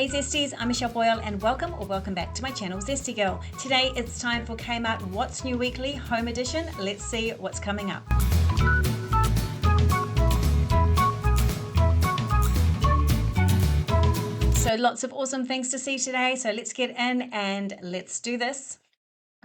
Hey Zesties, I'm Michelle Boyle and welcome back to my channel, Zesty Girl. Today it's time for Kmart What's New Weekly Home Edition. Let's see what's coming up. So lots of awesome things to see today, so let's get in and let's do this.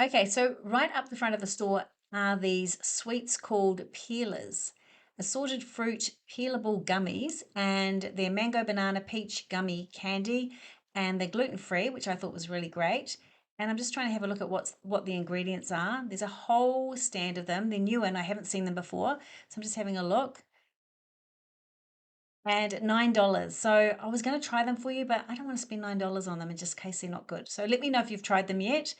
Okay, so right up the front of the store are these sweets called peelers. Assorted fruit peelable gummies, and they're mango, banana, peach gummy candy, and they're gluten-free, which I thought was really great. And I'm just trying to have a look at what the ingredients are. There's a whole stand of them. They're new and I haven't seen them before, so I'm just having a look. And $9. So I was going to try them for you, but I don't want to spend $9 on them in just case they're not good. So let me know if you've tried them yet.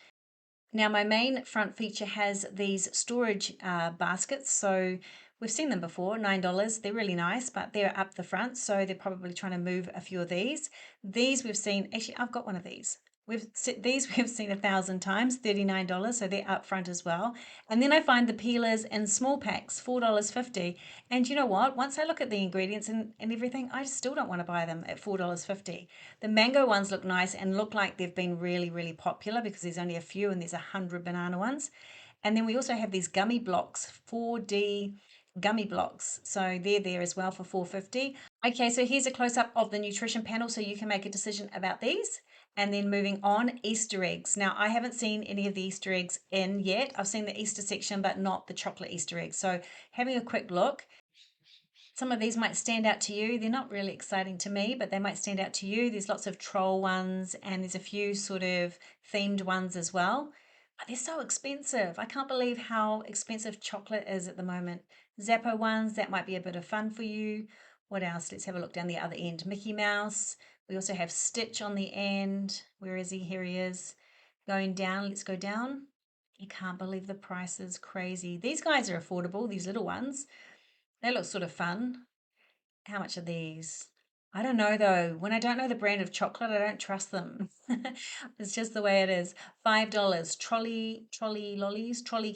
Now my main front feature has these storage baskets, so we've seen them before, $9. They're really nice, but they're up the front, so they're probably trying to move a few of these. These we've seen, actually I've got one of these. We've seen 1,000 times, $39, so they're up front as well. And then I find the peelers in small packs, $4.50. And you know what? Once I look at the ingredients and everything, I still don't want to buy them at $4.50. The mango ones look nice and look like they've been really, really popular because there's only a few and there's 100 banana ones. And then we also have these gummy blocks, 4D gummy blocks. So they're there as well for $4.50. Okay, so here's a close-up of the nutrition panel so you can make a decision about these. And then moving on, Easter eggs. Now, I haven't seen any of the Easter eggs in yet. I've seen the Easter section, but not the chocolate Easter eggs. So having a quick look, some of these might stand out to you. They're not really exciting to me, but they might stand out to you. There's lots of troll ones and there's a few sort of themed ones as well. But they're so expensive. I can't believe how expensive chocolate is at the moment. Zappo ones, that might be a bit of fun for you. What else? Let's have a look down the other end. Mickey Mouse. We also have Stitch on the end. Where is he? Here he is. Going down. Let's go down. You can't believe the price is crazy. These guys are affordable, these little ones. They look sort of fun. How much are these? I don't know though. When I don't know the brand of chocolate, I don't trust them. It's just the way it is. $5. Trolley lollies, trolley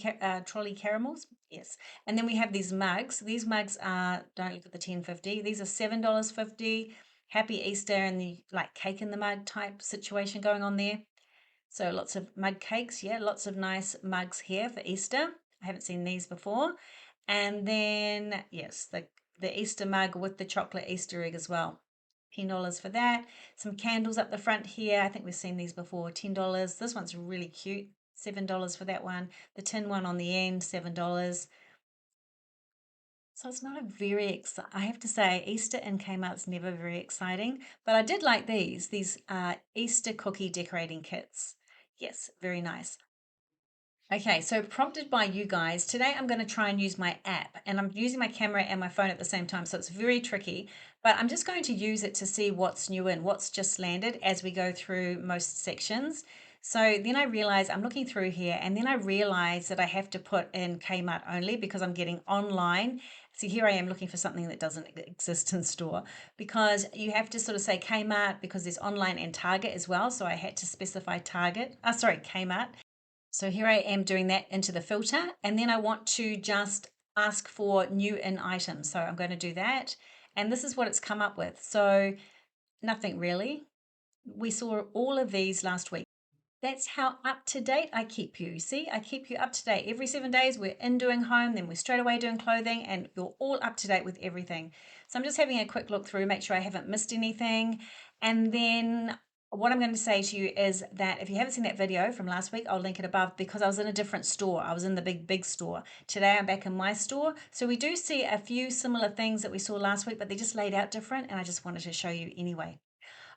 caramels. Yes. And then we have these mugs. These mugs are, don't look at the 10.50. These are $7.50. Happy Easter and the like cake in the mug type situation going on there. So lots of mug cakes. Yeah, lots of nice mugs here for Easter. I haven't seen these before. And then, yes, the Easter mug with the chocolate Easter egg as well. $10 for that. Some candles up the front here. I think we've seen these before. $10. This one's really cute. $7 for that one. The tin one on the end, $7. So it's not a very I have to say, Easter in Kmart's never very exciting, but I did like these Easter cookie decorating kits. Yes, very nice. Okay, so prompted by you guys, today I'm going to try and use my app, and I'm using my camera and my phone at the same time, so it's very tricky, but I'm just going to use it to see what's new and what's just landed as we go through most sections. So then I realize I'm looking through here, and then I realize that I have to put in Kmart only because I'm getting online. See, here I am looking for something that doesn't exist in store, because you have to sort of say Kmart because there's online and Target as well. So I had to specify Kmart. So here I am doing that into the filter, and then I want to just ask for new in items. So I'm going to do that, and this is what it's come up with. So nothing really. We saw all of these last week. That's how up to date I keep you. See, I keep you up to date. Every 7 days we're in doing home, then we're straight away doing clothing, and you're all up to date with everything. So I'm just having a quick look through, make sure I haven't missed anything. And then what I'm going to say to you is that if you haven't seen that video from last week, I'll link it above, because I was in a different store. I was in the big store. Today I'm back in my store. So we do see a few similar things that we saw last week, but they're just laid out different, and I just wanted to show you anyway.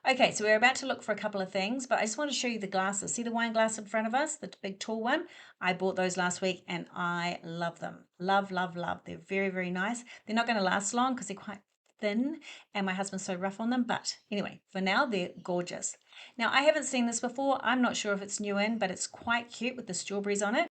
Okay, so we're about to look for a couple of things, but I just want to show you the glasses. See the wine glass in front of us, the big tall one? I bought those last week and I love them. Love, love, love. They're very, very nice. They're not going to last long because they're quite thin and my husband's so rough on them. But anyway, for now, they're gorgeous. Now, I haven't seen this before. I'm not sure if it's new in, but it's quite cute with the strawberries on it.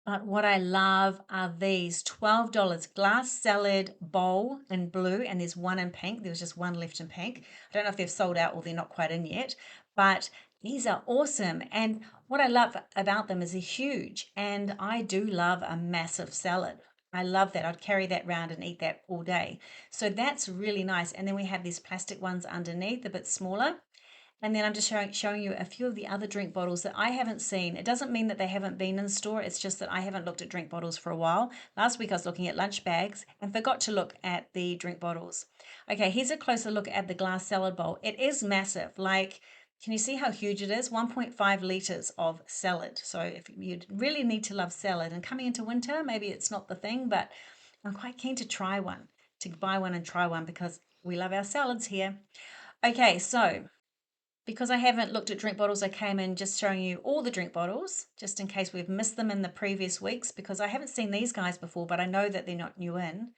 But what I love are these $12 glass salad bowl in blue, and there's one in pink. There was just one left in pink. I don't know if they've sold out or they're not quite in yet, but these are awesome. And what I love about them is they're huge, and I do love a massive salad. I love that. I'd carry that round and eat that all day. So that's really nice. And then we have these plastic ones underneath, a bit smaller. And then I'm just showing you a few of the other drink bottles that I haven't seen. It doesn't mean that they haven't been in store. It's just that I haven't looked at drink bottles for a while. Last week I was looking at lunch bags and forgot to look at the drink bottles. Okay, here's a closer look at the glass salad bowl. It is massive. Like, can you see how huge it is? 1.5 liters of salad. So if you really need to love salad and coming into winter, maybe it's not the thing, but I'm quite keen to try one, to buy one and try one because we love our salads here. Okay, so because I haven't looked at drink bottles, I came in just showing you all the drink bottles, just in case we've missed them in the previous weeks, because I haven't seen these guys before, but I know that they're not new in.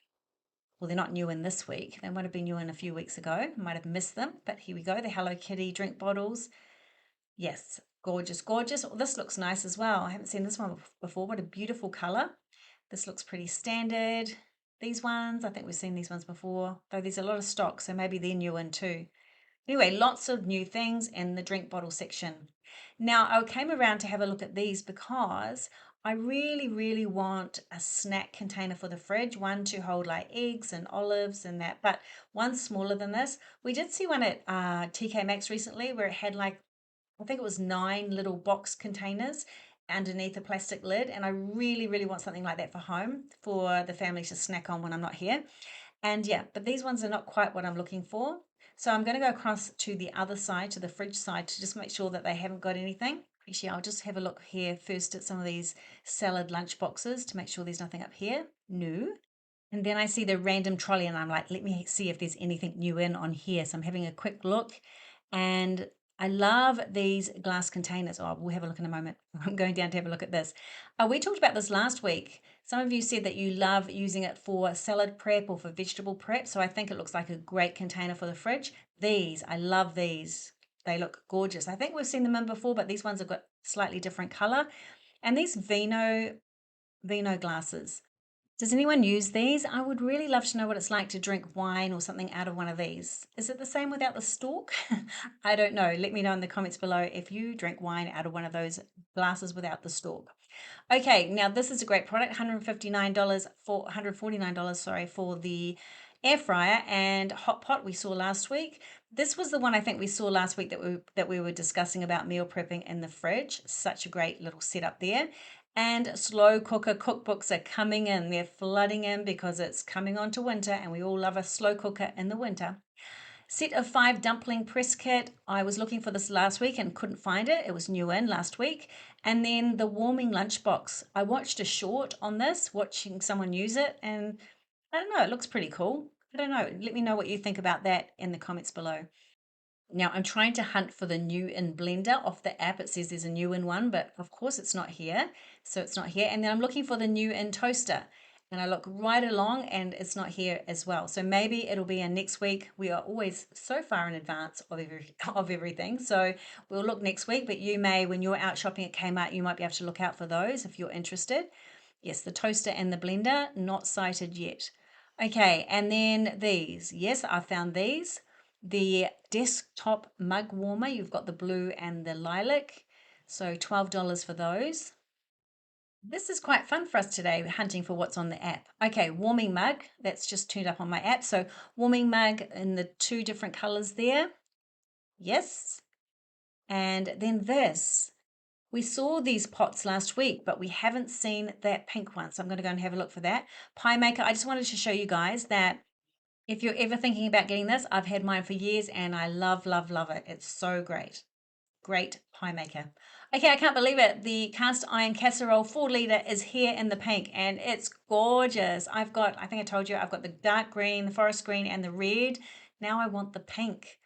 Well, they're not new in this week. They might have been new in a few weeks ago. Might have missed them, but here we go. The Hello Kitty drink bottles. Yes, gorgeous, gorgeous. Oh, this looks nice as well. I haven't seen this one before. What a beautiful color. This looks pretty standard. These ones, I think we've seen these ones before, though there's a lot of stock, so maybe they're new in too. Anyway, lots of new things in the drink bottle section. Now, I came around to have a look at these because I really, really want a snack container for the fridge, one to hold like eggs and olives and that, but one smaller than this. We did see one at TK Maxx recently where it had like, I think it was 9 little box containers underneath a plastic lid, and I really, really want something like that for home for the family to snack on when I'm not here. And yeah, but these ones are not quite what I'm looking for. So I'm going to go across to the other side, to the fridge side, to just make sure that they haven't got anything. Actually, I'll just have a look here first at some of these salad lunch boxes to make sure there's nothing up here. No. And then I see the random trolley and I'm like, let me see if there's anything new in on here. So I'm having a quick look and I love these glass containers. Oh, we'll have a look in a moment. I'm going down to have a look at this. We talked about this last week. Some of you said that you love using it for salad prep or for vegetable prep. So I think it looks like a great container for the fridge. These, I love these. They look gorgeous. I think we've seen them in before, but these ones have got slightly different color. And these vino glasses. Does anyone use these? I would really love to know what it's like to drink wine or something out of one of these. Is it the same without the stalk? I don't know. Let me know in the comments below if you drink wine out of one of those glasses without the stalk. Okay, now this is a great product, $149 sorry, for the air fryer and hot pot we saw last week. This was the one I think we saw last week that we were discussing about meal prepping in the fridge. Such a great little setup there. And slow cooker cookbooks are coming in. They're flooding in because it's coming on to winter and we all love a slow cooker in the winter. Set of 5 dumpling press kit. I was looking for this last week and couldn't find it. It was new in last week. And then the warming lunchbox. I watched a short on this, watching someone use it, and I don't know, it looks pretty cool. I don't know. Let me know what you think about that in the comments below. Now I'm trying to hunt for the new in blender off the app. It says there's a new in one, but of course it's not here. So it's not here. And then I'm looking for the new in toaster. And I look right along and it's not here as well. So maybe it'll be in next week. We are always so far in advance of everything. So we'll look next week, but you may, when you're out shopping at Kmart, you might be able to look out for those if you're interested. Yes, the toaster and the blender, not cited yet. Okay, and then these. Yes, I found these. The desktop mug warmer, you've got the blue and the lilac. So $12 for those. This is quite fun for us today, hunting for what's on the app. Okay, warming mug, that's just turned up on my app. So warming mug in the 2 different colors there. Yes. And then this. We saw these pots last week, but we haven't seen that pink one. So I'm going to go and have a look for that. Pie maker, I just wanted to show you guys that if you're ever thinking about getting this, I've had mine for years and I love, love, love it. It's so great. Great pie maker. Okay, I can't believe it. The cast iron casserole 4 litre is here in the pink and it's gorgeous. I think I told you, I've got the dark green, the forest green and the red. Now I want the pink.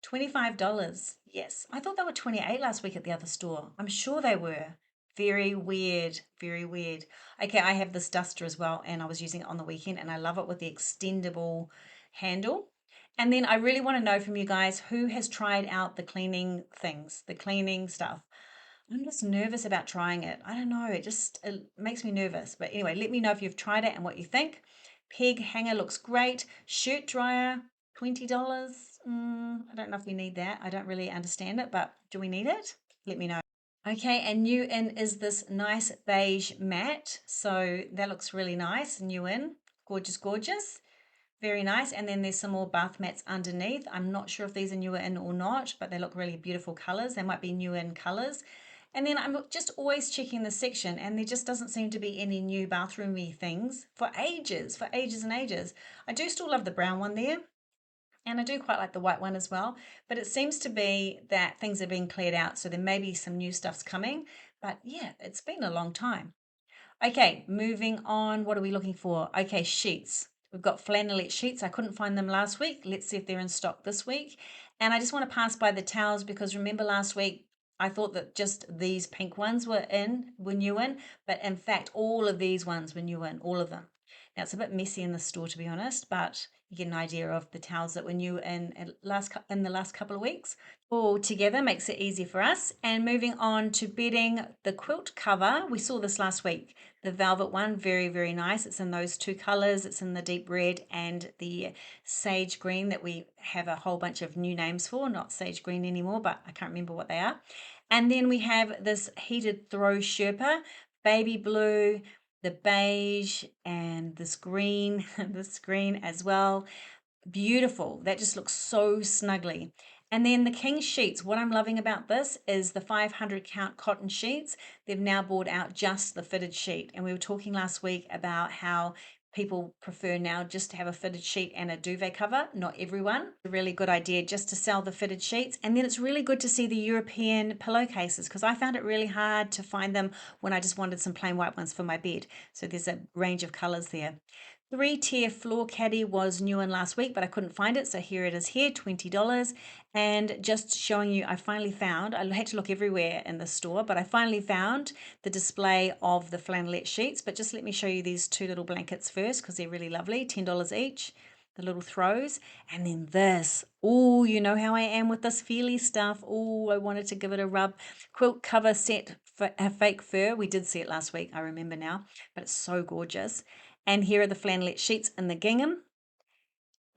$25. Yes, I thought they were 28 last week at the other store. I'm sure they were. Very weird, very weird. Okay, I have this duster as well and I was using it on the weekend and I love it with the extendable handle. And then I really want to know from you guys who has tried out the cleaning things, the cleaning stuff. I'm just nervous about trying it. I don't know, it makes me nervous. But anyway, let me know if you've tried it and what you think. Peg hanger looks great. Shirt dryer, $20. I don't know if we need that. I don't really understand it, but do we need it? Let me know. Okay, and new in is this nice beige mat. So that looks really nice, new in. Gorgeous, gorgeous. Very nice. And then there's some more bath mats underneath. I'm not sure if these are newer in or not, but they look really beautiful colors. They might be new in colors. And then I'm just always checking the section, and there just doesn't seem to be any new bathroomy things for ages and ages. I do still love the brown one there, and I do quite like the white one as well. But it seems to be that things are being cleared out, so there may be some new stuff's coming. But yeah, it's been a long time. Okay, moving on. What are we looking for? Okay, sheets. We've got flannelette sheets. I couldn't find them last week. Let's see if they're in stock this week. And I just want to pass by the towels because remember last week I thought that just these pink ones were new in, but in fact all of these ones were new in, all of them. Now it's a bit messy in the store to be honest, but you get an idea of the towels that were new in the last couple of weeks. All together makes it easy for us. And moving on to bedding, the quilt cover, we saw this last week. The velvet one, very, very nice. It's in those two colors. It's in the deep red and the sage green that we have a whole bunch of new names for, not sage green anymore, but I can't remember what they are. And then we have this heated throw Sherpa, baby blue, the beige, and this green, this green as well. Beautiful. That just looks so snugly. And then the king sheets. What I'm loving about this is the 500 count cotton sheets. They've now brought out just the fitted sheet. And we were talking last week about how people prefer now just to have a fitted sheet and a duvet cover. Not everyone. A really good idea just to sell the fitted sheets. And then it's really good to see the European pillowcases because I found it really hard to find them when I just wanted some plain white ones for my bed. So there's a range of colors there. 3-tier floor caddy was new in last week, but I couldn't find it. So here it is here, $20. And just showing you, I finally found, I had to look everywhere in the store, but I finally found the display of the flannelette sheets. But just let me show you these two little blankets first because they're really lovely, $10 each, the little throws. And then this, oh, you know how I am with this feely stuff. Oh, I wanted to give it a rub. Quilt cover set for a fake fur. We did see it last week, I remember now, but it's so gorgeous. And here are the flannelette sheets in the gingham.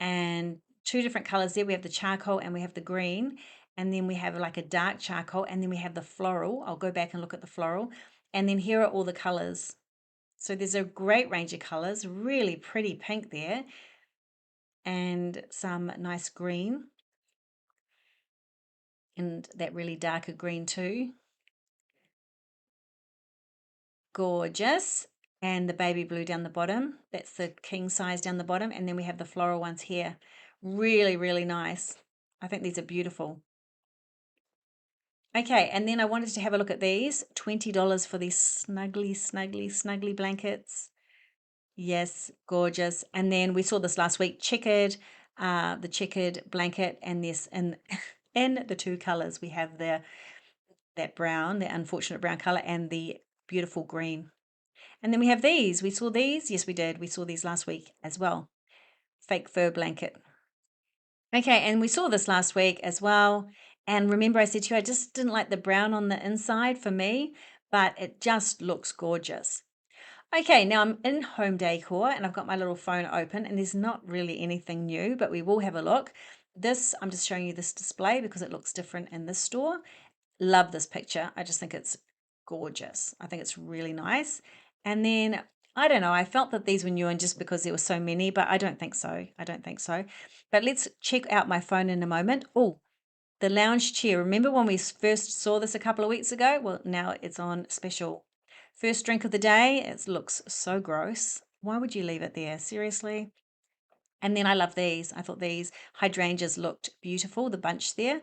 And two different colors there. We have the charcoal and we have the green. And then we have like a dark charcoal. And then we have the floral. I'll go back and look at the floral. And then here are all the colors. So there's a great range of colors. Really pretty pink there. And some nice green. And that really darker green too. Gorgeous. And the baby blue down the bottom. That's the king size down the bottom. And then we have the floral ones here. Really, really nice. I think these are beautiful. Okay, and then I wanted to have a look at these. $20 for these snuggly, snuggly, snuggly blankets. Yes, gorgeous. And then we saw this last week, the checkered blanket, and this in the two colors. We have that brown, the unfortunate brown color, and the beautiful green. And then we have these. We saw these. Yes, we did. We saw these last week as well. Fake fur blanket. Okay, and we saw this last week as well. And remember, I said to you, I just didn't like the brown on the inside for me, but it just looks gorgeous. Okay, now I'm in home decor and I've got my little phone open and there's not really anything new, but we will have a look. This, I'm just showing you this display because it looks different in this store. Love this picture. I just think it's gorgeous. I think it's really nice. And then I don't know, I felt that these were new and just because there were so many, but I don't think so. I don't think so. But let's check out my phone in a moment. Oh, the lounge chair. Remember when we first saw this a couple of weeks ago? Well, now it's on special. First drink of the day. It looks so gross. Why would you leave it there? Seriously? And then I love these. I thought these hydrangeas looked beautiful, the bunch there.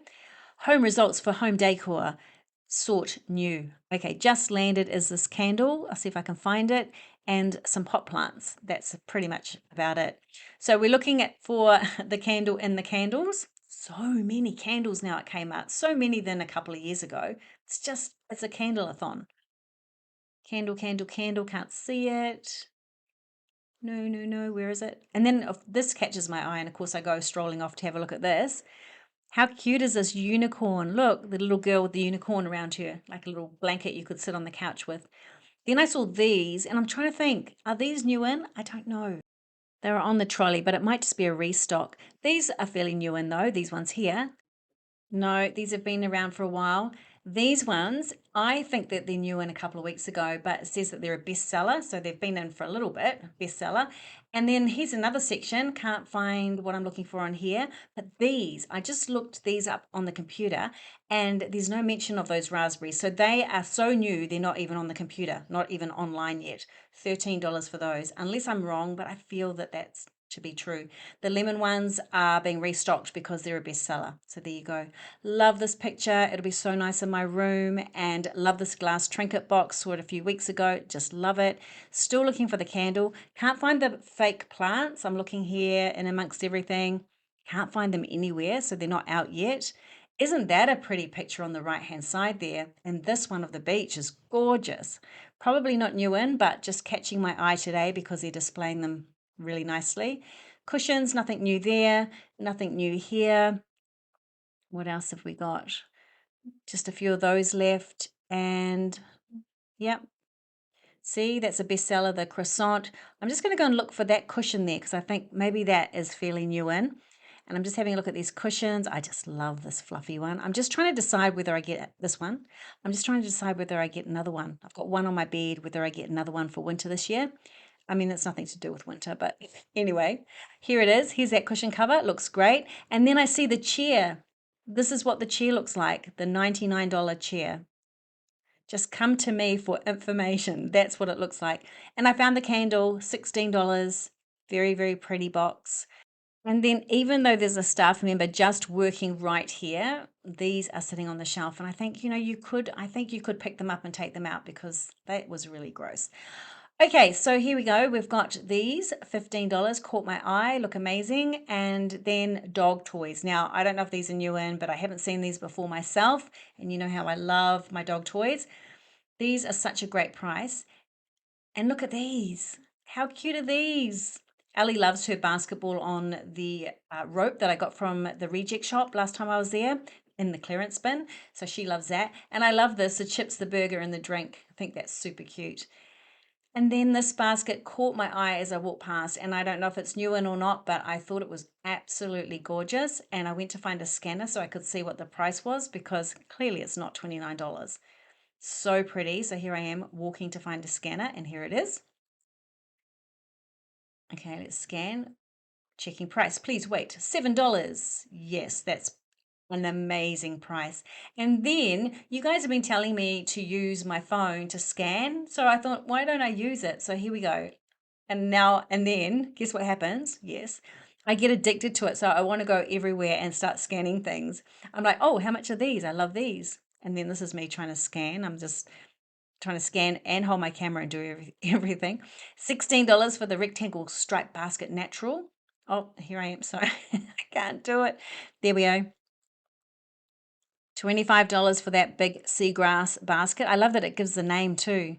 Home results for home decor. Sort new. Okay, just landed is this candle. I'll see if I can find it. And some pot plants. That's pretty much about it. So we're looking at for the candle in the candles. So many candles now at Kmart. So many than a couple of years ago. It's a candle-a-thon. Candle, candle, candle. Can't see it. No, no, no. Where is it? And then this catches my eye. And of course, I go strolling off to have a look at this. How cute is this unicorn? Look, the little girl with the unicorn around her, like a little blanket you could sit on the couch with. Then I saw these, and I'm trying to think, are these new in? I don't know. They were on the trolley, but it might just be a restock. These are fairly new in, though, these ones here. No, these have been around for a while. These ones, I think that they're new in a couple of weeks ago, but it says that they're a bestseller. So they've been in for a little bit, bestseller. And then here's another section. Can't find what I'm looking for on here. But these, I just looked these up on the computer and there's no mention of those raspberries. So they are so new, they're not even on the computer, not even online yet. $13 for those, unless I'm wrong, but I feel that that's to be true. The lemon ones are being restocked because they're a bestseller. So there you go. Love this picture. It'll be so nice in my room, and love this glass trinket box. Saw it a few weeks ago. Just love it. Still looking for the candle. Can't find the fake plants. I'm looking here and amongst everything. Can't find them anywhere, so they're not out yet. Isn't that a pretty picture on the right hand side there? And this one of the beach is gorgeous. Probably not new in, but just catching my eye today because they're displaying them really nicely. Cushions, nothing new there, nothing new here. What else have we got? Just a few of those left. And yep, see, that's a bestseller, the croissant. I'm just going to go and look for that cushion there because I think maybe that is fairly new in. And I'm just having a look at these cushions. I just love this fluffy one. I'm just trying to decide whether I get this one. I'm just trying to decide whether I get another one. I've got one on my bed, whether I get another one for winter this year. I mean, it's nothing to do with winter, but anyway, here it is. Here's that cushion cover. It looks great. And then I see the chair. This is what the chair looks like, the $99 chair. Just come to me for information. That's what it looks like. And I found the candle, $16. Very, very pretty box. And then even though there's a staff member just working right here, these are sitting on the shelf. And I think, I think you could pick them up and take them out because that was really gross. Okay, so here we go. We've got these, $15, caught my eye, look amazing. And then dog toys. Now, I don't know if these are new in, but I haven't seen these before myself. And you know how I love my dog toys. These are such a great price. And look at these. How cute are these? Ellie loves her basketball on the rope that I got from the reject shop last time I was there in the clearance bin. So she loves that. And I love this, the chips, the burger, and the drink. I think that's super cute. And then this basket caught my eye as I walked past, and I don't know if it's new in or not, but I thought it was absolutely gorgeous. And I went to find a scanner so I could see what the price was because clearly it's not $29. So pretty. So here I am walking to find a scanner, and here it is. Okay, let's scan. Checking price. Please wait. $7. Yes, that's an amazing price. And then you guys have been telling me to use my phone to scan. So I thought, why don't I use it? So here we go. And then guess what happens? Yes. I get addicted to it. So I want to go everywhere and start scanning things. I'm like, oh, how much are these? I love these. And then this is me trying to scan. I'm just trying to scan and hold my camera and do everything. $16 for the rectangle striped basket natural. Oh, here I am. Sorry, I can't do it. There we go. $25 for that big seagrass basket. I love that it gives the name too.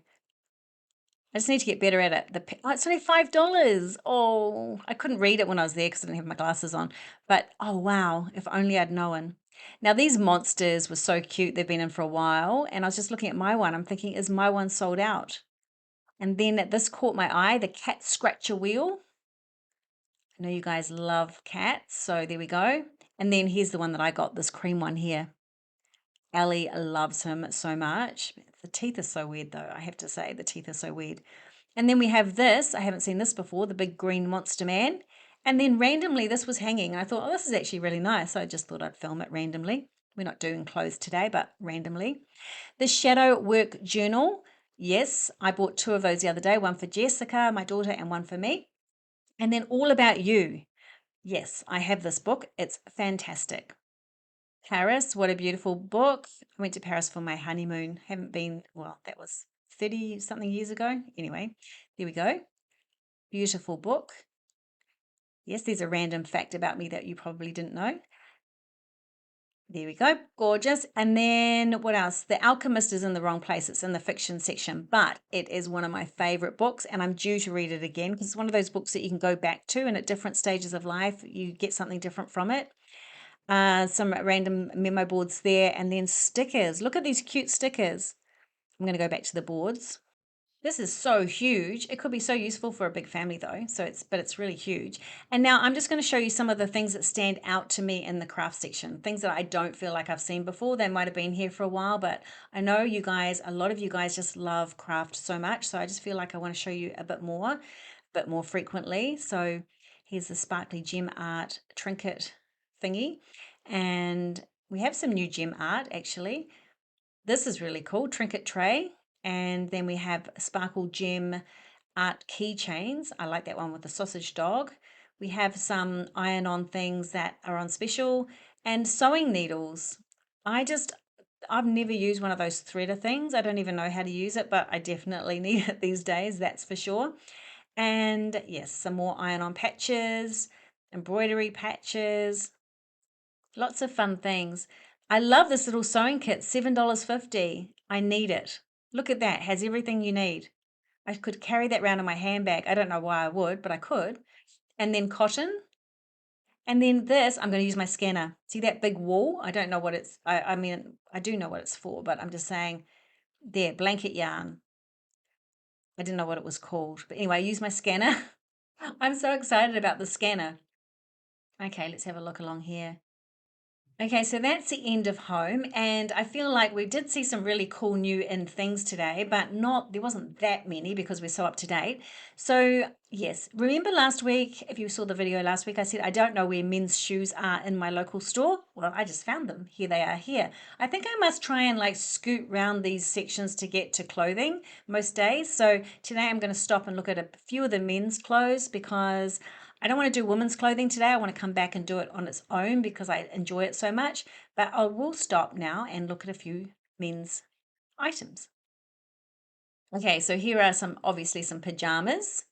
I just need to get better at it. It's only $5. Oh, I couldn't read it when I was there because I didn't have my glasses on. But oh wow, if only I'd known. Now these monsters were so cute. They've been in for a while, and I was just looking at my one. I'm thinking, is my one sold out? And then this caught my eye, the cat scratcher wheel. I know you guys love cats, so there we go. And then here's the one that I got, this cream one here. Ellie loves him so much. The teeth are so weird though, I have to say. The teeth are so weird. And then we have this. I haven't seen this before, the big green monster man. And then randomly this was hanging. I thought, oh, this is actually really nice. So I just thought I'd film it randomly. We're not doing clothes today, but randomly. The shadow work journal. Yes, I bought two of those the other day, one for Jessica, my daughter, and one for me. And then All About You. Yes, I have this book. It's fantastic. Paris, what a beautiful book. I went to Paris for my honeymoon. Haven't been, well, that was 30 something years ago. Anyway, there we go. Beautiful book. Yes, there's a random fact about me that you probably didn't know. There we go. Gorgeous. And then what else? The Alchemist is in the wrong place. It's in the fiction section, but it is one of my favorite books and I'm due to read it again because it's one of those books that you can go back to and at different stages of life, you get something different from it. Some random memo boards there and then stickers. Look at these cute stickers. I'm going to go back to the boards. This is so huge. It could be so useful for a big family though. But it's really huge. And now I'm just going to show you some of the things that stand out to me in the craft section. Things that I don't feel like I've seen before. They might have been here for a while, but I know you guys, a lot of you guys just love craft so much. So I just feel like I want to show you a bit more frequently. So here's the sparkly gem art trinket thingy. And we have some new gem art actually. This is really cool, trinket tray. And then we have sparkle gem art keychains. I like that one with the sausage dog. We have some iron-on things that are on special and sewing needles. I just, I've never used one of those threader things. I don't even know how to use it, but I definitely need it these days, that's for sure. And yes, some more iron-on patches, embroidery patches, lots of fun things. I love this little sewing kit, $7.50. I need it. Look at that, has everything you need. I could carry that around in my handbag. I don't know why I would, but I could. And then cotton. And then this, I'm going to use my scanner. See that big wall? I don't know what it's, I mean, I do know what it's for, but I'm just saying, there, blanket yarn. I didn't know what it was called. But anyway, I use my scanner. I'm so excited about the scanner. Okay, let's have a look along here. Okay, so that's the end of home, and I feel like we did see some really cool new in things today, but not there wasn't that many because we're so up to date. So yes, remember last week, if you saw the video last week, I said I don't know where men's shoes are in my local store. Well, I just found them. Here they are here. I think I must try and like scoot round these sections to get to clothing most days. So today I'm going to stop and look at a few of the men's clothes because I don't want to do women's clothing today. I want to come back and do it on its own because I enjoy it so much. But I will stop now and look at a few men's items. Okay, so here are some, obviously some pajamas.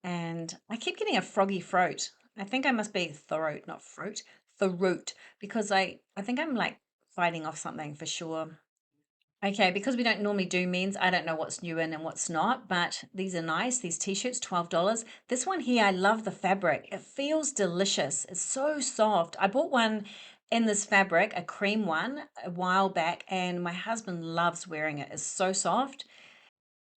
And I keep getting a froggy throat. I think I must be throat, not fruit, throat, because I think I'm like fighting off something for sure. Okay, because we don't normally do men's, I don't know what's new in and what's not, but these are nice. These t-shirts, $12. This one here, I love the fabric. It feels delicious. It's so soft. I bought one in this fabric, a cream one, a while back, and my husband loves wearing it. It's so soft.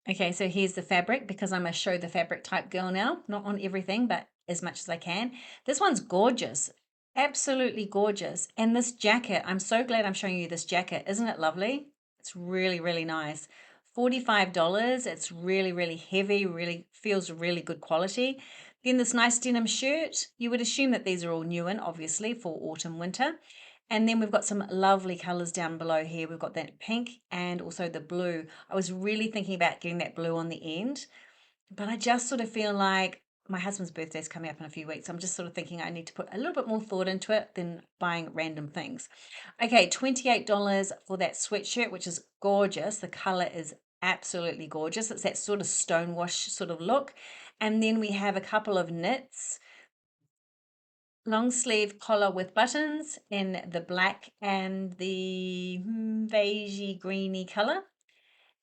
Okay, so here's the fabric because I'm a show the fabric type girl now. Not on everything, but as much as I can. This one's gorgeous. Absolutely gorgeous. And this jacket, I'm so glad I'm showing you this jacket. Isn't it lovely? It's really, really nice. $45. It's really, really heavy, really feels really good quality. Then this nice denim shirt. You would assume that these are all new and obviously for autumn, winter. And then we've got some lovely colors down below here. We've got that pink and also the blue. I was really thinking about getting that blue on the end, but I just sort of feel like my husband's birthday is coming up in a few weeks. I'm just sort of thinking I need to put a little bit more thought into it than buying random things. Okay, $28 for that sweatshirt, which is gorgeous. The color is absolutely gorgeous. It's that sort of stonewash sort of look. And then we have a couple of knits, long sleeve collar with buttons in the black and the beigey greeny color.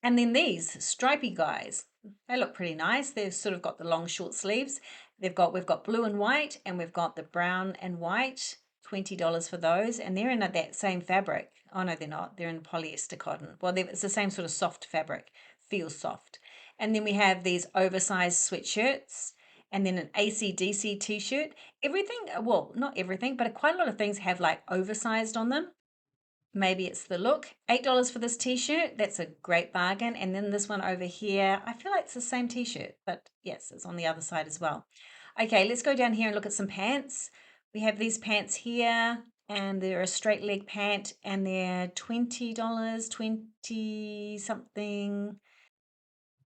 And then these stripy guys, they look pretty nice. They've sort of got the long short sleeves. We've got blue and white, and we've got the brown and white. $20 for those, and they're in that same fabric. Oh no, they're not. They're in polyester cotton. Well, it's the same sort of soft fabric. Feels soft. And then we have these oversized sweatshirts, and then an AC/DC t-shirt. Everything, well, not everything, but quite a lot of things have like oversized on them. Maybe it's the look. $8 for this t-shirt. That's a great bargain. And then this one over here, I feel like it's the same t-shirt, but yes, it's on the other side as well. Okay, let's go down here and look at some pants. We have these pants here, and they're a straight leg pant, and they're $20, 20 something.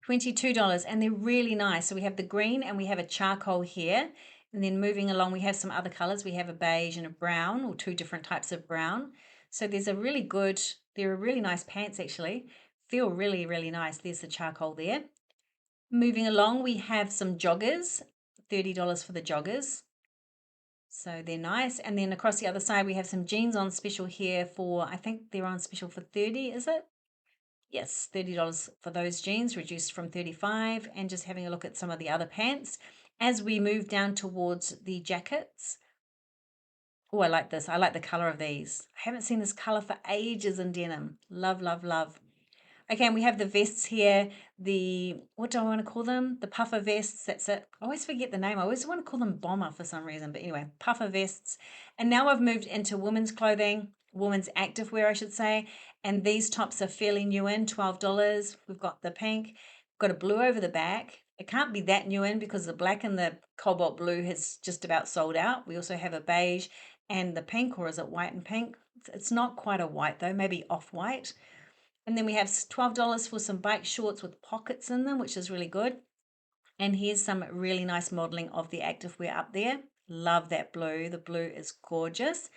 $22, and they're really nice. So we have the green and we have a charcoal here. And then moving along, we have some other colors. We have a beige and a brown, or two different types of brown. So there's a really good, they're really nice pants actually. Feel really, really nice. There's the charcoal there. Moving along, we have some joggers, $30 for the joggers. So they're nice. And then across the other side, we have some jeans on special here for, I think they're on special for 30, is it? Yes, $30 for those jeans, reduced from 35, and just having a look at some of the other pants. As we move down towards the jackets, oh, I like this. I like the color of these. I haven't seen this color for ages in denim. Love, love, love. Okay, and we have the vests here, what do I want to call them? The puffer vests, that's it. I always forget the name. I always want to call them bomber for some reason, but anyway, puffer vests. And now I've moved into women's clothing, women's activewear, I should say. And these tops are fairly new in, $12. We've got the pink, got a blue over the back. It can't be that new in because the black and the cobalt blue has just about sold out. We also have a beige and the pink, or is it white and pink? It's not quite a white though, maybe off-white. And then we have $12 for some bike shorts with pockets in them, which is really good. And here's some really nice modeling of the activewear up there. Love that blue. The blue is gorgeous.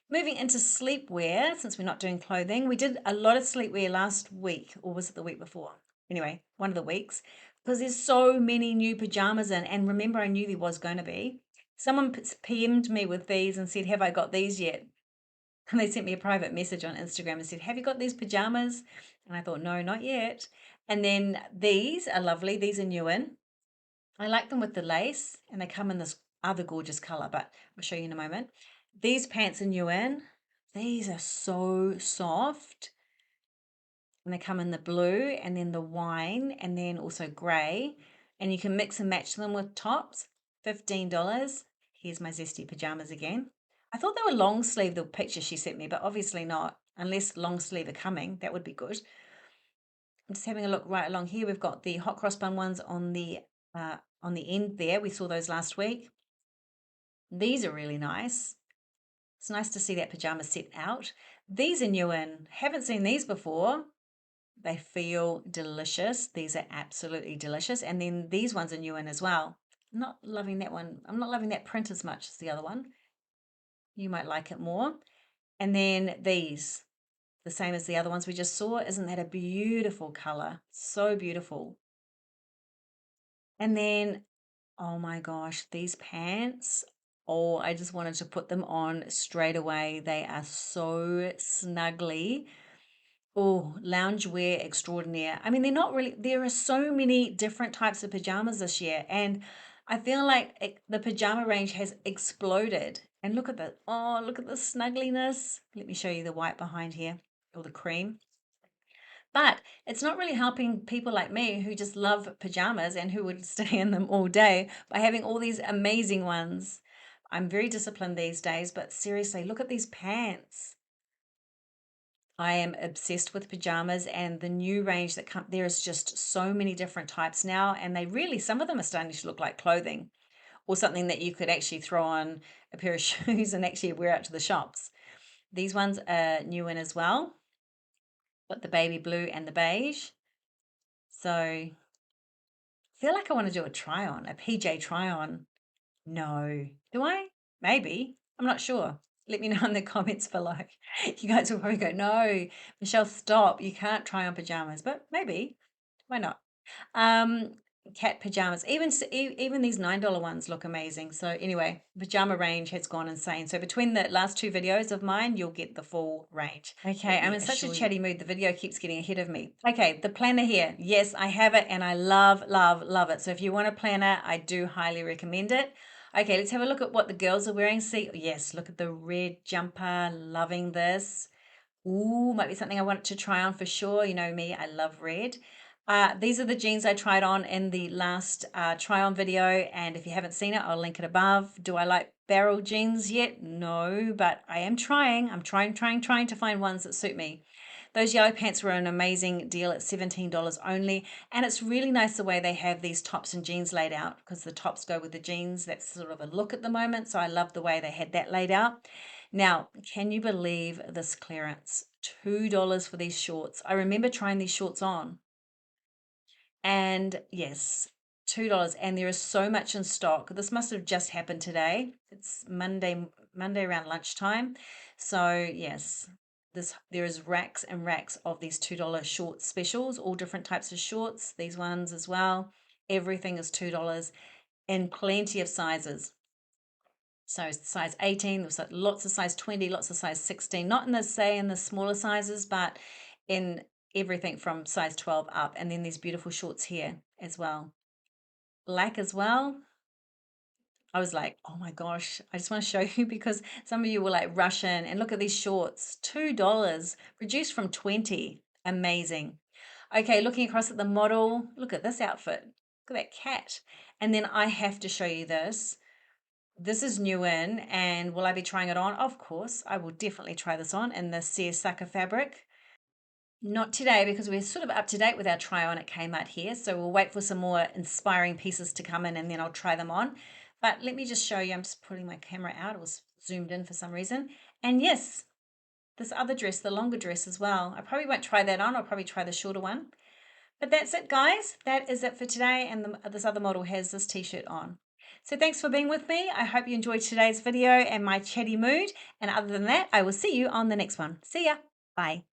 Moving into sleepwear, since we're not doing clothing, we did a lot of sleepwear last week, or was it the week before? Anyway, one of the weeks, because there's so many new pajamas in. And remember, I knew there was going to be. Someone PM'd me with these and said, have I got these yet? And they sent me a private message on Instagram and said, have you got these pajamas? And I thought, no, not yet. And then these are lovely. These are new in. I like them with the lace, and they come in this other gorgeous color, but I'll show you in a moment. These pants are new in. These are so soft. And they come in the blue and then the wine and then also gray. And you can mix and match them with tops. $15. Here's my zesty pajamas again. I thought they were long sleeve, the picture she sent me, but obviously not, unless long sleeve are coming. That would be good. I'm just having a look right along here. We've got the hot cross bun ones on the end there. We saw those last week. These are really nice. It's nice to see that pajama set out. These are new in. Haven't seen these before. They feel delicious. These are absolutely delicious. And then these ones are new in as well. I'm not loving that one. I'm not loving that print as much as the other one. You might like it more. And then these, the same as the other ones we just saw. Isn't that a beautiful color? So beautiful. And then, oh my gosh, these pants. Oh, I just wanted to put them on straight away. They are so snuggly. Oh, loungewear extraordinaire. I mean, they're not really, there are so many different types of pajamas this year. And I feel like the pajama range has exploded. And look at the, oh, look at the snuggliness. Let me show you the white behind here, or the cream. But it's not really helping people like me who just love pajamas and who would stay in them all day by having all these amazing ones. I'm very disciplined these days, but seriously, look at these pants. I am obsessed with pajamas and the new range that come. There is just so many different types now, and they really, some of them are starting to look like clothing or something that you could actually throw on a pair of shoes and actually wear out to the shops. These ones are new in as well, but the baby blue and the beige. So I feel like I want to do a try on, a PJ try on. No. Do I? Maybe. I'm not sure. Let me know in the comments below. You guys will probably go, no, Michelle, stop. You can't try on pajamas, but maybe. Why not? Um, cat pajamas. Even these $9 ones look amazing. So anyway, pajama range has gone insane. So between the last two videos of mine, you'll get the full range. Okay, I'm in such a chatty mood. The video keeps getting ahead of me. Okay, the planner here. Yes, I have it and I love, love, love it. So if you want a planner, I do highly recommend it. Okay, let's have a look at what the girls are wearing. See, yes, look at the red jumper. Loving this. Ooh, might be something I want to try on for sure. You know me, I love red. These are the jeans I tried on in the last try on video, and if you haven't seen it, I'll link it above. Do I like barrel jeans yet? No, but I am trying. I'm trying to find ones that suit me. Those yellow pants were an amazing deal at $17 only, and it's really nice the way they have these tops and jeans laid out because the tops go with the jeans. That's sort of a look at the moment, so I love the way they had that laid out. Now, can you believe this clearance? $2 for these shorts. I remember trying these shorts on. And yes, $2. And there is so much in stock. This must have just happened today. It's Monday around lunchtime. So yes, there is racks and racks of these $2 short specials, all different types of shorts, these ones as well. Everything is $2 in plenty of sizes. So size 18, there's lots of size 20, lots of size 16, not in the smaller sizes, but in everything from size 12 up. And then these beautiful shorts here as well. Black as well. I was like, oh my gosh, I just want to show you because some of you were like, rush in and look at these shorts, $2, reduced from 20. Amazing. Okay, looking across at the model, look at this outfit. Look at that cat. And then I have to show you this. This is new in, and will I be trying it on? Of course, I will definitely try this on in the seersucker fabric. Not today because we're sort of up to date with our try on at Kmart here. So we'll wait for some more inspiring pieces to come in and then I'll try them on. But let me just show you. I'm just putting my camera out. It was zoomed in for some reason. And yes, this other dress, the longer dress as well. I probably won't try that on. I'll probably try the shorter one. But that's it, guys. That is it for today. And this other model has this t-shirt on. So thanks for being with me. I hope you enjoyed today's video and my chatty mood. And other than that, I will see you on the next one. See ya. Bye.